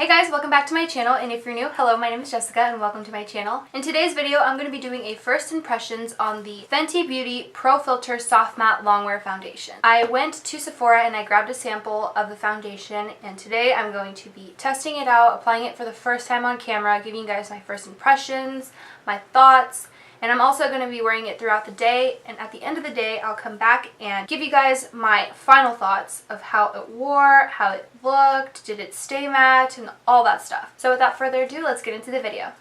Hey guys, welcome back to my channel, and if you're new, hello, my name is Jessica and welcome to my channel. In today's video, I'm going to be doing a first impressions on the Fenty Beauty Pro Filter Soft Matte Longwear Foundation. I went to Sephora and I grabbed a sample of the foundation, and today I'm going to be testing it out, applying it for the first time on camera, giving you guys my first impressions, my thoughts, and I'm also going to be wearing it throughout the day, and at the end of the day I'll come back and give you guys my final thoughts of how it wore, how it looked, did it stay matte, and all that stuff. So without further ado, let's get into the video.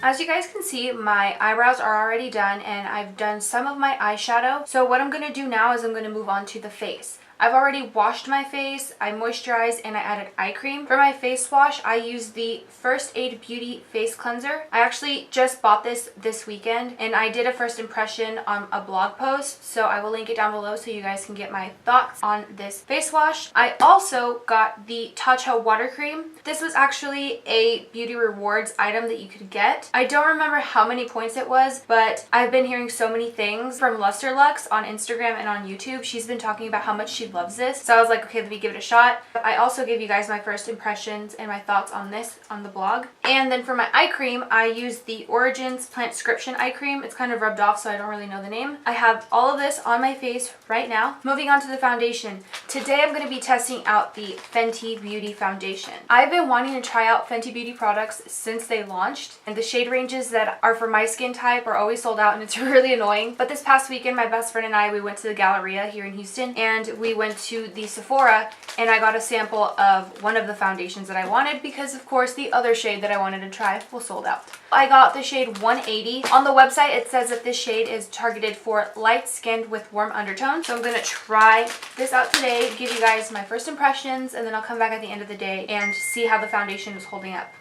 As you guys can see, my eyebrows are already done and I've done some of my eyeshadow. So what I'm going to do now is I'm going to move on to the face. I've already washed my face, I moisturized, and I added eye cream. For my face wash, I used the First Aid Beauty Face Cleanser. I actually just bought this weekend, and I did a first impression on a blog post, so I will link it down below so you guys can get my thoughts on this face wash. I also got the Tatcha Water Cream. This was actually a Beauty Rewards item that you could get. I don't remember how many points it was, but I've been hearing so many things from Luster Lux on Instagram and on YouTube. She's been talking about how much she loves this, so I was like, okay, let me give it a shot. I also gave you guys my first impressions and my thoughts on this on the blog. And then for my eye cream, I used the Origins Plantscription eye cream. It's kind of rubbed off, so I don't really know the name. I have all of this on my face right now. Moving on to the foundation. Today I'm going to be testing out the Fenty Beauty foundation. I've been wanting to try out Fenty Beauty products since they launched, and the shade ranges that are for my skin type are always sold out, and it's really annoying. But this past weekend, my best friend and I, we went to the Galleria here in Houston, and we went to the Sephora, and I got a sample of one of the foundations that I wanted because, of course, the other shade that I wanted to try was sold out. I got the shade 180. On the website, it says that this shade is targeted for light-skinned with warm undertones. So I'm going to try this out today, give you guys my first impressions, and then I'll come back at the end of the day and see how the foundation is holding up.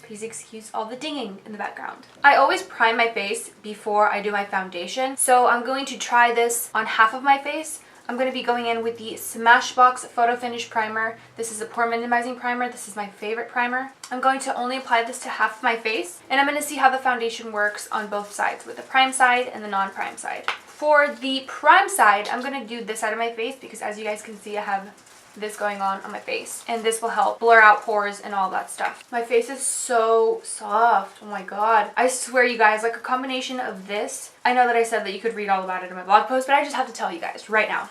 Please excuse all the dinging in the background. I always prime my face before I do my foundation, so I'm going to try this on half of my face. I'm going to be going in with the Smashbox Photo Finish Primer. This is a pore minimizing primer. This is my favorite primer. I'm going to only apply this to half of my face, and I'm going to see how the foundation works on both sides, with the prime side and the non-prime side. For the prime side, I'm going to do this side of my face because, as you guys can see, I have this going on my face, and this will help blur out pores and all that stuff. My face is so soft. Oh my god. I swear, you guys, like a combination of this. I know that I said that you could read all about it in my blog post, but I just have to tell you guys right now.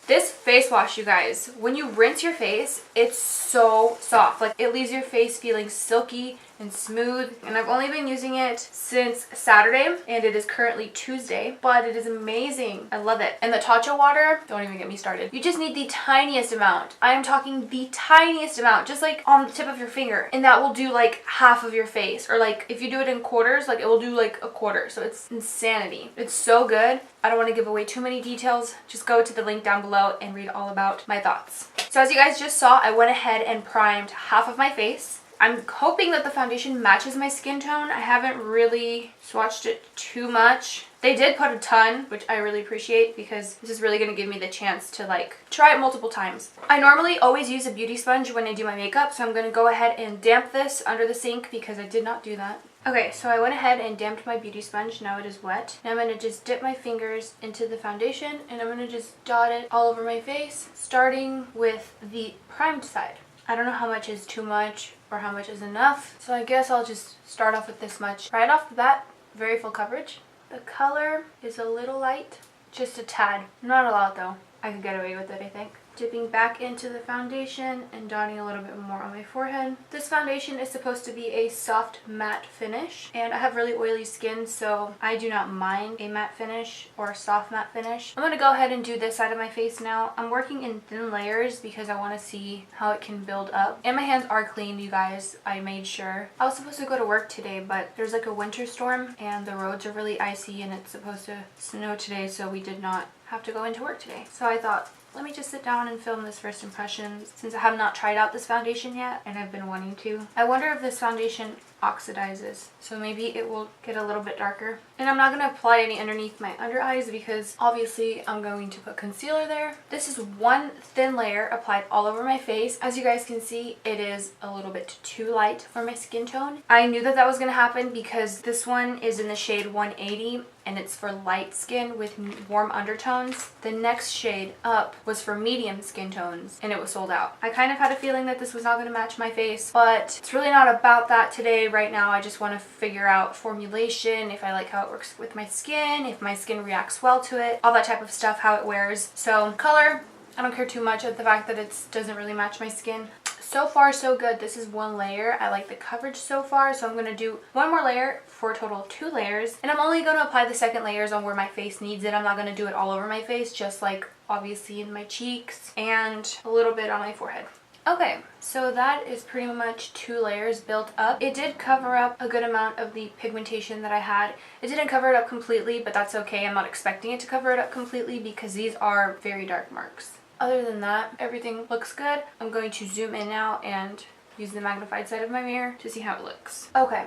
This face wash, you guys, when you rinse your face, it's so soft. Like, it leaves your face feeling silky and smooth, and I've only been using it since Saturday, and it is currently Tuesday, but it is amazing. I love it. And the Tatcha water, don't even get me started. You just need the tiniest amount. I am talking the tiniest amount, just like on the tip of your finger, and that will do like half of your face, or like if you do it in quarters, like it will do like a quarter. So it's insanity. It's so good. I don't want to give away too many details. Just go to the link down below and read all about my thoughts. So as you guys just saw, I went ahead and primed half of my face. I'm hoping that the foundation matches my skin tone. I haven't really swatched it too much. They did put a ton, which I really appreciate because this is really going to give me the chance to like try it multiple times. I normally always use a beauty sponge when I do my makeup, so I'm going to go ahead and damp this under the sink because I did not do that. Okay, so I went ahead and damped my beauty sponge. Now it is wet. And I'm going to just dip my fingers into the foundation, and I'm going to just dot it all over my face, starting with the primed side. I don't know how much is too much or how much is enough, so I guess I'll just start off with this much. Right off the bat, very full coverage. The color is a little light, just a tad. Not a lot though. I could get away with it, I think. Dipping back into the foundation and dotting a little bit more on my forehead. This foundation is supposed to be a soft matte finish, and I have really oily skin, so I do not mind a matte finish or a soft matte finish. I'm going to go ahead and do this side of my face now. I'm working in thin layers because I want to see how it can build up. And my hands are clean, you guys. I made sure. I was supposed to go to work today, but there's like a winter storm and the roads are really icy, and it's supposed to snow today, so we did not have to go into work today. So I thought, let me just sit down and film this first impressions since I have not tried out this foundation yet and I've been wanting to. I wonder if this foundation oxidizes. So maybe it will get a little bit darker. And I'm not going to apply any underneath my under eyes because obviously I'm going to put concealer there. This is one thin layer applied all over my face. As you guys can see, it is a little bit too light for my skin tone. I knew that that was going to happen because this one is in the shade 180 and it's for light skin with warm undertones. The next shade up was for medium skin tones and it was sold out. I kind of had a feeling that this was not going to match my face, but it's really not about that today. Right now I just want to figure out formulation, if I like how it works with my skin, if my skin reacts well to it, all that type of stuff, how it wears. So color, I don't care too much of the fact that it doesn't really match my skin. So far so good. This is one layer. I like the coverage so far, so I'm going to do one more layer for a total of 2 layers, and I'm only going to apply the second layers on where my face needs it. I'm not going to do it all over my face, just like obviously in my cheeks and a little bit on my forehead. Okay, so that is pretty much 2 layers built up. It did cover up a good amount of the pigmentation that I had. It didn't cover it up completely, but that's okay. I'm not expecting it to cover it up completely because these are very dark marks. Other than that, everything looks good. I'm going to zoom in now and use the magnified side of my mirror to see how it looks. Okay,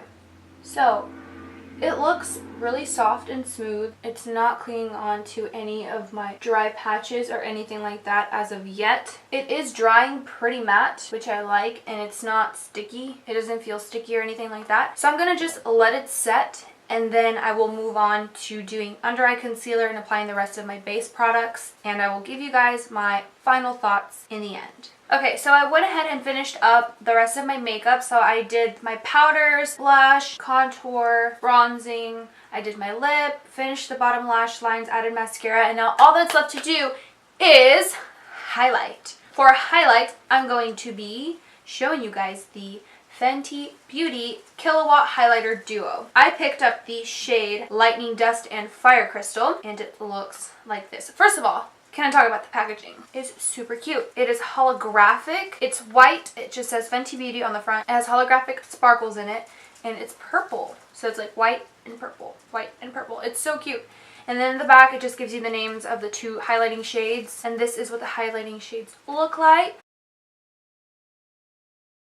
so it looks really soft and smooth. It's not clinging on to any of my dry patches or anything like that as of yet. It is drying pretty matte, which I like, and it's not sticky. It doesn't feel sticky or anything like that. So I'm gonna just let it set, and then I will move on to doing under eye concealer and applying the rest of my base products, and I will give you guys my final thoughts in the end. Okay, so I went ahead and finished up the rest of my makeup. So I did my powders, blush, contour, bronzing, I did my lip, finished the bottom lash lines, added mascara, and now all that's left to do is highlight. For highlight, I'm going to be showing you guys the Fenty Beauty Kilowatt Highlighter Duo. I picked up the shade Lightning Dust and Fire Crystal, and it looks like this. First of all, can I talk about the packaging? It's super cute. It is holographic. It's white. It just says Fenty Beauty on the front. It has holographic sparkles in it, and it's purple. So it's like white and purple, white and purple. It's so cute. And then in the back, it just gives you the names of the 2 highlighting shades, and this is what the highlighting shades look like.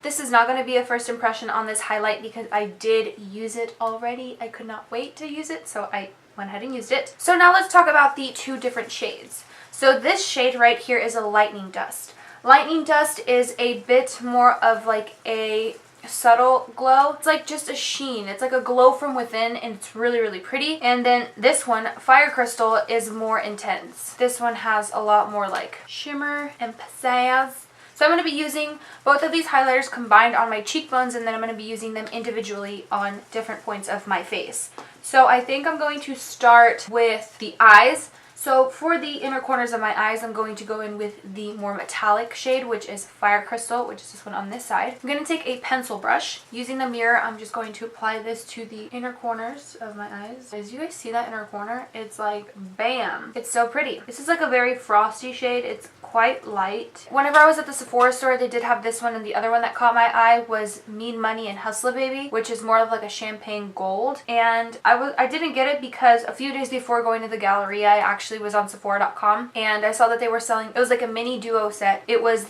This is not going to be a first impression on this highlight because I did use it already. I could not wait to use it, so I went ahead and used it. So now let's talk about the 2 different shades. So this shade right here is a Lightning Dust. Lightning Dust is a bit more of like a subtle glow. It's like just a sheen. It's like a glow from within, and it's really, really pretty. And then this one, Fire Crystal, is more intense. This one has a lot more like shimmer and pizzazz. So I'm going to be using both of these highlighters combined on my cheekbones, and then I'm going to be using them individually on different points of my face. So I think I'm going to start with the eyes. So for the inner corners of my eyes, I'm going to go in with the more metallic shade, which is Fire Crystal, which is this one on this side. I'm going to take a pencil brush. Using the mirror, I'm just going to apply this to the inner corners of my eyes. As you guys see that inner corner, it's like bam. It's so pretty. This is like a very frosty shade. It's quite light. Whenever I was at the Sephora store, they did have this one, and the other one that caught my eye was Mean Money and Hustler Baby, which is more of like a champagne gold. And I didn't get it because a few days before going to the Galleria, I actually was on Sephora.com, and I saw that they were selling, it was like a mini duo set. It was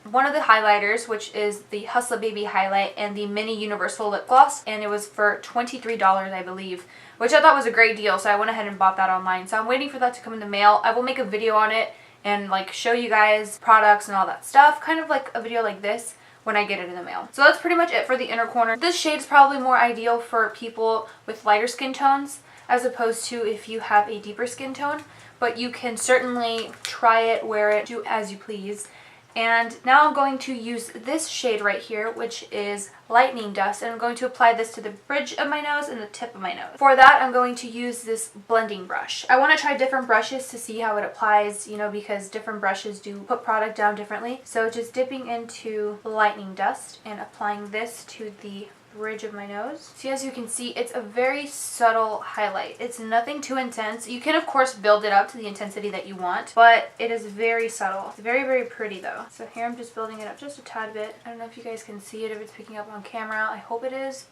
one of the highlighters, which is the Hustler Baby highlight, and the mini universal lip gloss, and it was for $23, I believe, which I thought was a great deal, so I went ahead and bought that online. So I'm waiting for that to come in the mail. I will make a video on it and like show you guys products and all that stuff, kind of like a video like this when I get it in the mail. So that's pretty much it for the inner corner. This shade is probably more ideal for people with lighter skin tones as opposed to if you have a deeper skin tone, but you can certainly try it, wear it, do as you please. And now I'm going to use this shade right here, which is Lightning Dust, and I'm going to apply this to the bridge of my nose and the tip of my nose. For that, I'm going to use this blending brush. I want to try different brushes to see how it applies, you know, because different brushes do put product down differently. So just dipping into Lightning Dust and applying this to the bridge of my nose. So as you can see, it's a very subtle highlight. It's nothing too intense. You can of course build it up to the intensity that you want, but it is very subtle. It's very, very pretty though. So here I'm just building it up just a tad bit. I don't know if you guys can see it, if it's picking up on camera. I hope it is.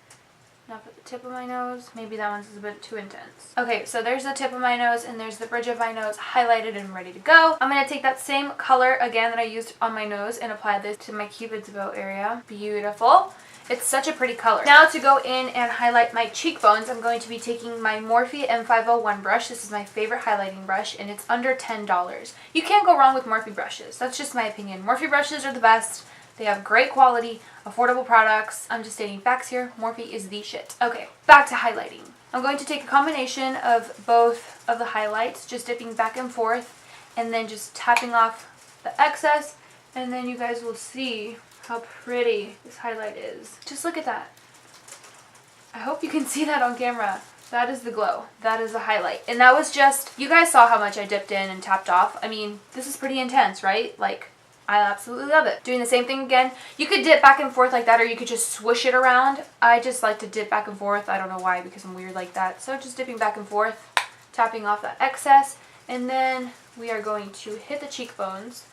Now for the tip of my nose. Maybe that one's a bit too intense. Okay, so there's the tip of my nose and there's the bridge of my nose highlighted and ready to go. I'm going to take that same color again that I used on my nose and apply this to my Cupid's bow area. Beautiful. It's such a pretty color. Now to go in and highlight my cheekbones, I'm going to be taking my Morphe M501 brush. This is my favorite highlighting brush and it's under $10. You can't go wrong with Morphe brushes. That's just my opinion. Morphe brushes are the best. They have great quality, affordable products. I'm just stating facts here. Morphe is the shit. Okay, back to highlighting. I'm going to take a combination of both of the highlights, just dipping back and forth, and then just tapping off the excess, and then you guys will see how pretty this highlight is. Just look at that. I hope you can see that on camera. That is the glow. That is the highlight. And that was just, you guys saw how much I dipped in and tapped off. I mean, this is pretty intense, right? Like, I absolutely love it. Doing the same thing again. You could dip back and forth like that, or you could just swoosh it around. I just like to dip back and forth. I don't know why, because I'm weird like that. So just dipping back and forth, tapping off that excess, and then we are going to hit the cheekbones.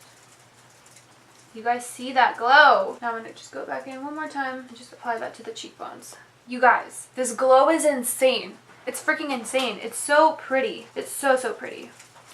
You guys see that glow? Now I'm going to just go back in one more time and just apply that to the cheekbones. You guys, this glow is insane. It's freaking insane. It's so pretty. It's so, so pretty.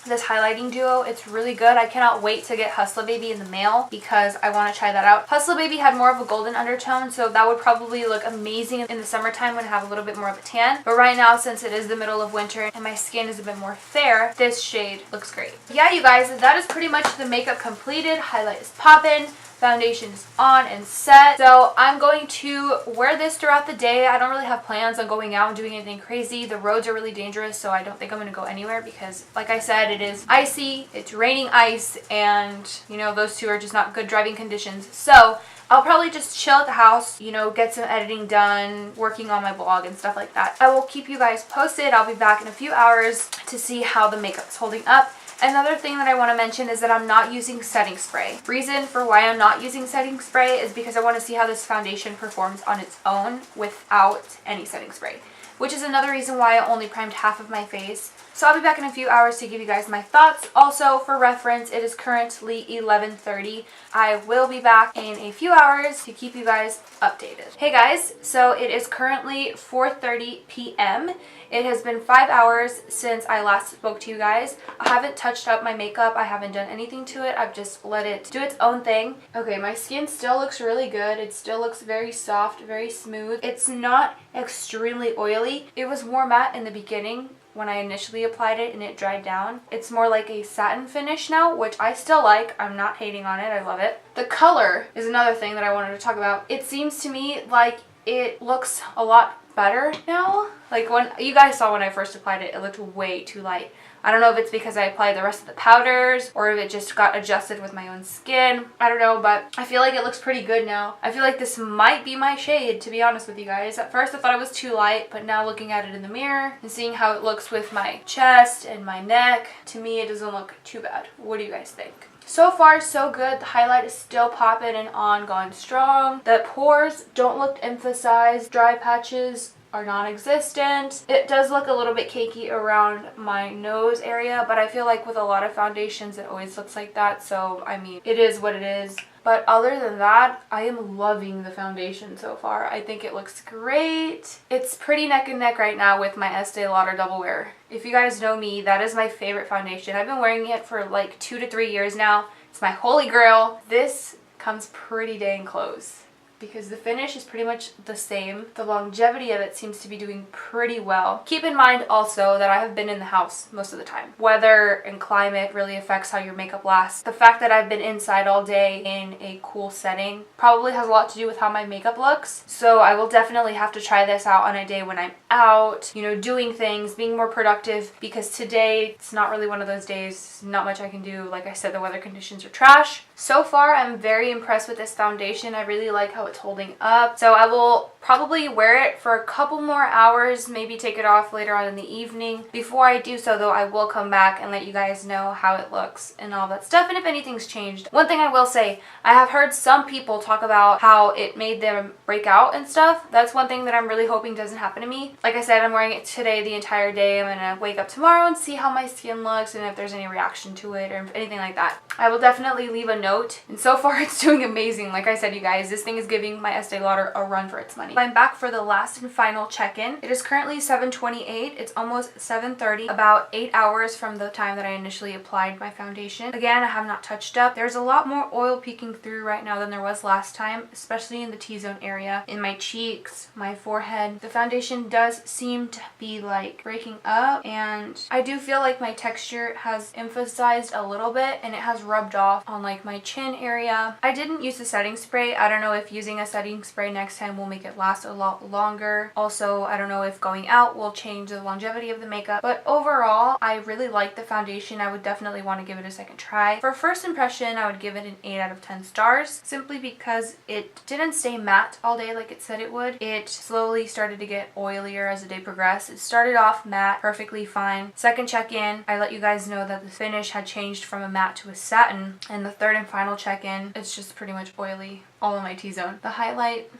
This highlighting duo, it's really good. I cannot wait to get Hustla Baby in the mail because I want to try that out. Hustla Baby had more of a golden undertone, so that would probably look amazing in the summertime when I have a little bit more of a tan. But right now, since it is the middle of winter and my skin is a bit more fair, this shade looks great. Yeah, you guys, that is pretty much the makeup completed. Highlight is poppin'. Foundation is on and set. So I'm going to wear this throughout the day. I don't really have plans on going out and doing anything crazy. The roads are really dangerous, so I don't think I'm going to go anywhere because, like I said, it is icy, it's raining ice, and, you know, those two are just not good driving conditions. So I'll probably just chill at the house, you know, get some editing done, working on my blog and stuff like that. I will keep you guys posted. I'll be back in a few hours to see how the makeup's holding up. Another thing that I want to mention is that I'm not using setting spray. Reason for why I'm not using setting spray is because I want to see how this foundation performs on its own without any setting spray, which is another reason why I only primed half of my face. So I'll be back in a few hours to give you guys my thoughts. Also, for reference, it is currently 11:30. I will be back in a few hours to keep you guys updated. Hey guys, so it is currently 4:30 p.m. It has been 5 hours since I last spoke to you guys. I haven't touched up my makeup. I haven't done anything to it. I've just let it do its own thing. Okay, my skin still looks really good. It still looks very soft, very smooth. It's not extremely oily. It was more matte in the beginning when I initially applied it and it dried down. It's more like a satin finish now, which I still like. I'm not hating on it. I love it. The color is another thing that I wanted to talk about. It seems to me like it looks a lot better now. Like when you guys saw when I first applied it, it looked way too light. I don't know if it's because I applied the rest of the powders or if it just got adjusted with my own skin. I don't know, but I feel like it looks pretty good now. I feel like this might be my shade, to be honest with you guys. At first I thought it was too light, but now looking at it in the mirror and seeing how it looks with my chest and my neck, to me it doesn't look too bad. What do you guys think? So far, so good. The highlight is still popping and on, going strong. The pores don't look emphasized. Dry patches are non-existent. It does look a little bit cakey around my nose area, but I feel like with a lot of foundations it always looks like that, so I mean, it is what it is. But other than that, I am loving the foundation so far. I think it looks great. It's pretty neck and neck right now with my Estee Lauder Double Wear. If you guys know me, that is my favorite foundation. I've been wearing it for like 2 to 3 years now. It's my holy grail. This comes pretty dang close, because the finish is pretty much the same. The longevity of it seems to be doing pretty well. Keep in mind also that I have been in the house most of the time. Weather and climate really affects how your makeup lasts. The fact that I've been inside all day in a cool setting probably has a lot to do with how my makeup looks. So I will definitely have to try this out on a day when I'm out, you know, doing things, being more productive, because today it's not really one of those days. Not much I can do. Like I said, the weather conditions are trash. So far, I'm very impressed with this foundation. I really like how it's holding up. So I will probably wear it for a couple more hours, maybe take it off later on in the evening. Before I do so though, I will come back and let you guys know how it looks and all that stuff, and if anything's changed. One thing I will say, I have heard some people talk about how it made them break out and stuff. That's one thing that I'm really hoping doesn't happen to me. Like I said, I'm wearing it today the entire day. I'm gonna wake up tomorrow and see how my skin looks and if there's any reaction to it or anything like that. I will definitely leave a note note. And so far it's doing amazing. Like I said, you guys, this thing is giving my Estee Lauder a run for its money. I'm back for the last and final check-in. It is currently 7:28. It's almost 7:30, about 8 hours from the time that I initially applied my foundation. Again, I have not touched up. There's a lot more oil peeking through right now than there was last time, especially in the T-zone area, in my cheeks, my forehead. The foundation does seem to be like breaking up, and I do feel like my texture has emphasized a little bit and it has rubbed off on like my chin area. I didn't use the setting spray. I don't know if using a setting spray next time will make it last a lot longer. Also, I don't know if going out will change the longevity of the makeup, but overall I really like the foundation. I would definitely want to give it a second try. For first impression, I would give it an 8 out of 10 stars, simply because it didn't stay matte all day like it said it would. It slowly started to get oilier as the day progressed. It started off matte, perfectly fine. Second check-in, I let you guys know that the finish had changed from a matte to a satin, and the third and final check-in, it's just pretty much oily all in my T-zone. The highlight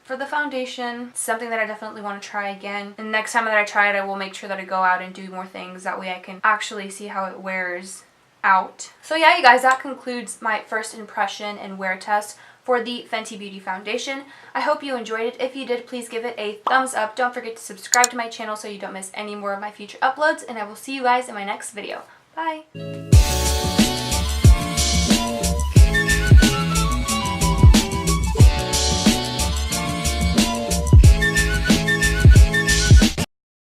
for the foundation, something that I definitely want to try again. And next time that I try it, I will make sure that I go out and do more things. That way I can actually see how it wears out. So yeah, you guys, that concludes my first impression and wear test for the Fenty Beauty foundation. I hope you enjoyed it. If you did, please give it a thumbs up. Don't forget to subscribe to my channel so you don't miss any more of my future uploads, and I will see you guys in my next video. Bye!